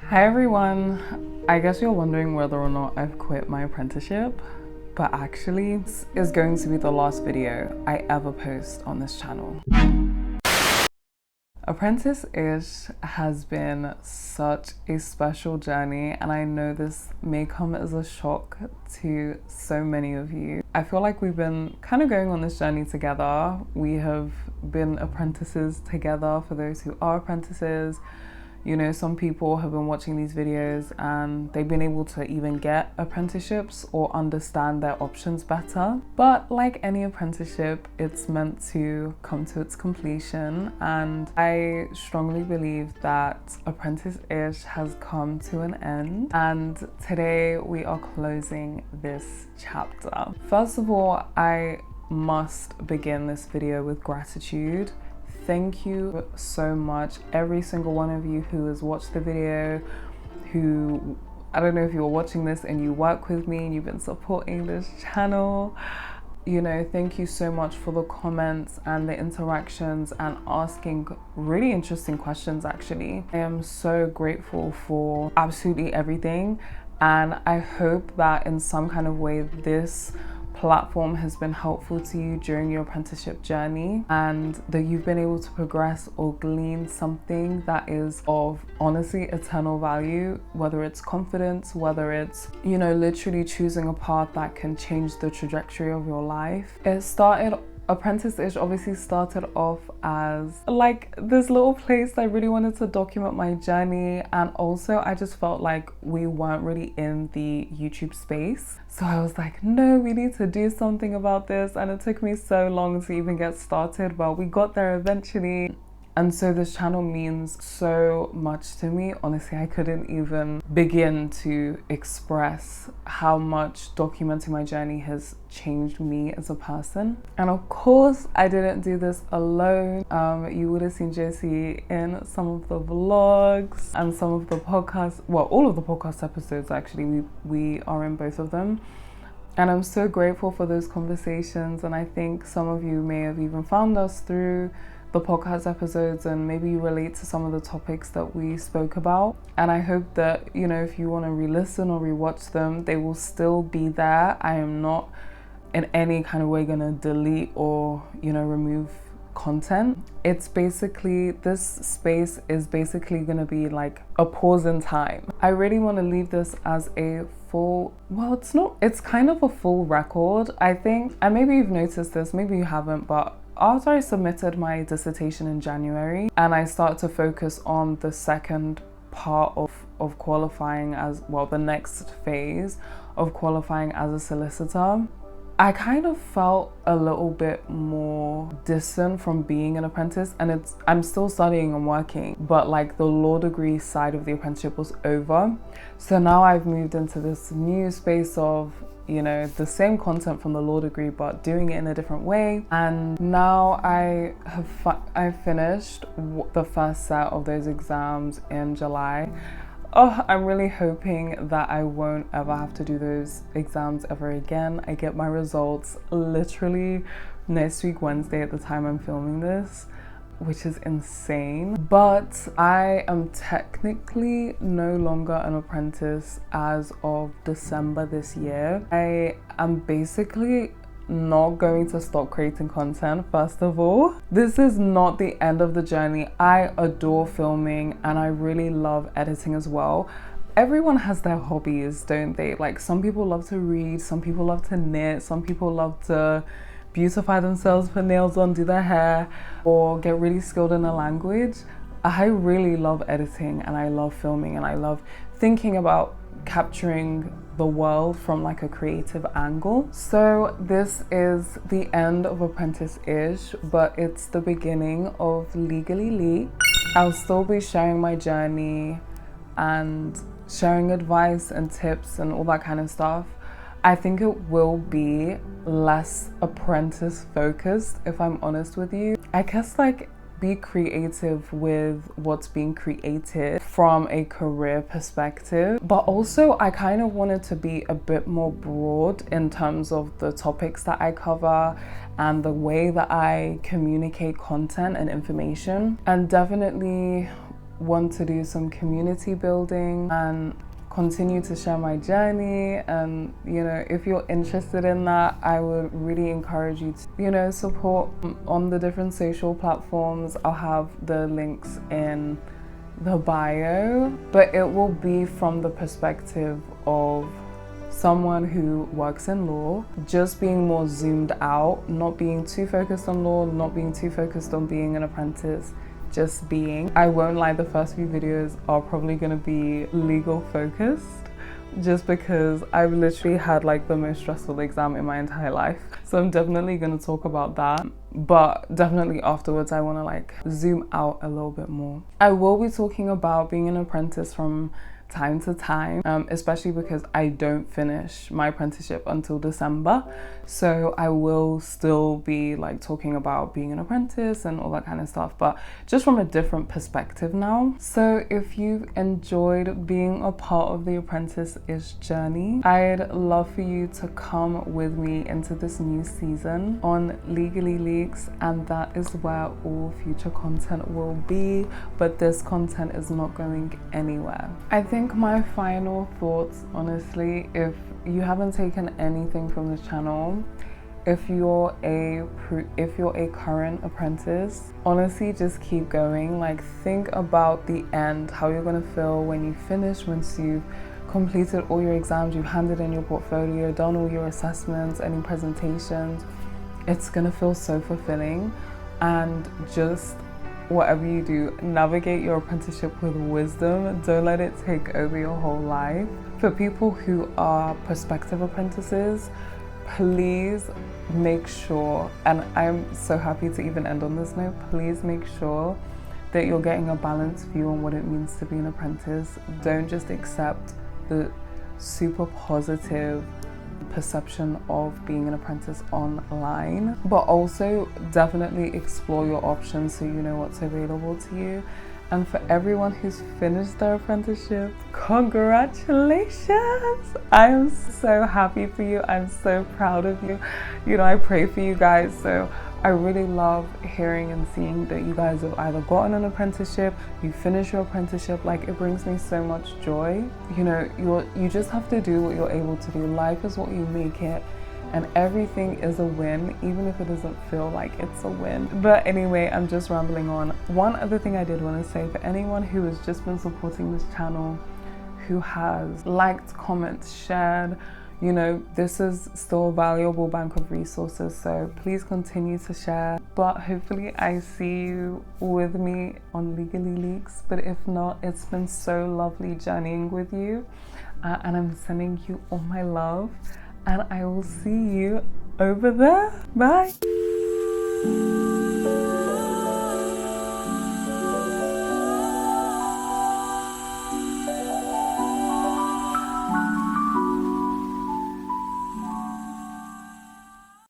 Hi everyone, I guess you're wondering whether or not I've quit my apprenticeship, but actually this is going to be the last video I ever post on this channel. Apprenticeish has been such a special journey, and I know this may come as a shock to so many of you. I feel like we've been kind of going on this journey together. We have been apprentices together for those who are apprentices. You know, some people have been watching these videos and they've been able to even get apprenticeships or understand their options better. But like any apprenticeship, it's meant to come to its completion. And I strongly believe that Apprenticeish has come to an end. And today we are closing this chapter. First of all, I must begin this video with gratitude. Thank you so much, every single one of you who has watched the video, who, I don't know if you're watching this and you work with me and you've been supporting this channel. You know, thank you so much for the comments and the interactions and asking really interesting questions actually. I am so grateful for absolutely everything, and I hope that in some kind of way this platform has been helpful to you during your apprenticeship journey, and that you've been able to progress or glean something that is of honestly eternal value, whether it's confidence, whether it's, you know, literally choosing a path that can change the trajectory of your life. Apprenticeish obviously started off as like this little place I really wanted to document my journey, and also I just felt like we weren't really in the YouTube space. So I was like, no, we need to do something about this, and it took me so long to even get started, but we got there eventually. And so this channel means so much to me. Honestly, I couldn't even begin to express how much documenting my journey has changed me as a person. And of course, I didn't do this alone. You would have seen Josie in some of the vlogs and some of the podcasts, well, all of the podcast episodes actually, we are in both of them. And I'm so grateful for those conversations, and I think some of you may have even found us through the podcast episodes, and maybe you relate to some of the topics that we spoke about. And I hope that, you know, if you want to re-listen or re-watch them, they will still be there. I am not in any kind of way gonna delete or, you know, remove content. It's basically, this space is basically gonna be like a pause in time. I really want to leave this as a full, well, it's kind of a full record, I think. And maybe you've noticed this, maybe you haven't, but after I submitted my dissertation in January and I start to focus on the second part of qualifying as, well, the next phase of qualifying as a solicitor, I kind of felt a little bit more distant from being an apprentice. And I'm still studying and working, but like the law degree side of the apprenticeship was over. So now I've moved into this new space of, you know, the same content from the law degree, but doing it in a different way. And now I finished the first set of those exams in July. Oh, I'm really hoping that I won't ever have to do those exams ever again. I get my results literally next week, Wednesday, at the time I'm filming this, which is insane. But I am technically no longer an apprentice as of December this year. I am basically not going to stop creating content. First of all, this is not the end of the journey. I adore filming and I really love editing as well. Everyone has their hobbies, don't they? Like, some people love to read, some people love to knit, some people love to beautify themselves, put nails on, do their hair, or get really skilled in a language. I really love editing and I love filming, and I love thinking about capturing the world from like a creative angle. So this is the end of Apprenticeish, but it's the beginning of Legally Leaked. I'll still be sharing my journey and sharing advice and tips and all that kind of stuff. I think it will be less apprentice focused, if I'm honest with you. I guess like be creative with what's being created from a career perspective, but also I kind of wanted to be a bit more broad in terms of the topics that I cover and the way that I communicate content and information. And definitely want to do some community building and continue to share my journey. And if you're interested in that, I would really encourage you to support on the different social platforms. I'll have the links in the bio, but it will be from the perspective of someone who works in law, just being more zoomed out, not being too focused on law, not being too focused on being an apprentice, just being. I won't lie, the first few videos are probably going to be legal focused, just because I've literally had like the most stressful exam in my entire life. So I'm definitely going to talk about that. But definitely afterwards, I want to like zoom out a little bit more. I will be talking about being an apprentice from time to time, especially because I don't finish my apprenticeship until December. So I will still be like talking about being an apprentice and all that kind of stuff, but just from a different perspective now. So if you've enjoyed being a part of the Apprenticeish journey, I'd love for you to come with me into this new season on Legally Leaks, and that is where all future content will be, but this content is not going anywhere. I think my final thoughts, honestly, if you haven't taken anything from this channel, if you're a current apprentice, honestly, just keep going. Like, think about the end, how you're gonna feel when you finish, once you've completed all your exams, you've handed in your portfolio, done all your assessments, any presentations. It's gonna feel so fulfilling. And just whatever you do, navigate your apprenticeship with wisdom. Don't let it take over your whole life. For people who are prospective apprentices, please make sure, and I'm so happy to even end on this note, please make sure that you're getting a balanced view on what it means to be an apprentice. Don't just accept the super positive perception of being an apprentice online, but also definitely explore your options so you know what's available to you. And for everyone who's finished their apprenticeship, congratulations! I am so happy for you. I'm so proud of you. I pray for you guys. So I really love hearing and seeing that you guys have either gotten an apprenticeship, you finish your apprenticeship. Like, it brings me so much joy. You just have to do what you're able to do. Life is what you make it. And everything is a win, even if it doesn't feel like it's a win. But anyway, I'm just rambling on. One other thing I did want to say, for anyone who has just been supporting this channel, who has liked, comments, shared, this is still a valuable bank of resources. So please continue to share. But hopefully I see you with me on Legally Leaks. But if not, it's been so lovely journeying with you. And I'm sending you all my love. And I will see you over there. Bye.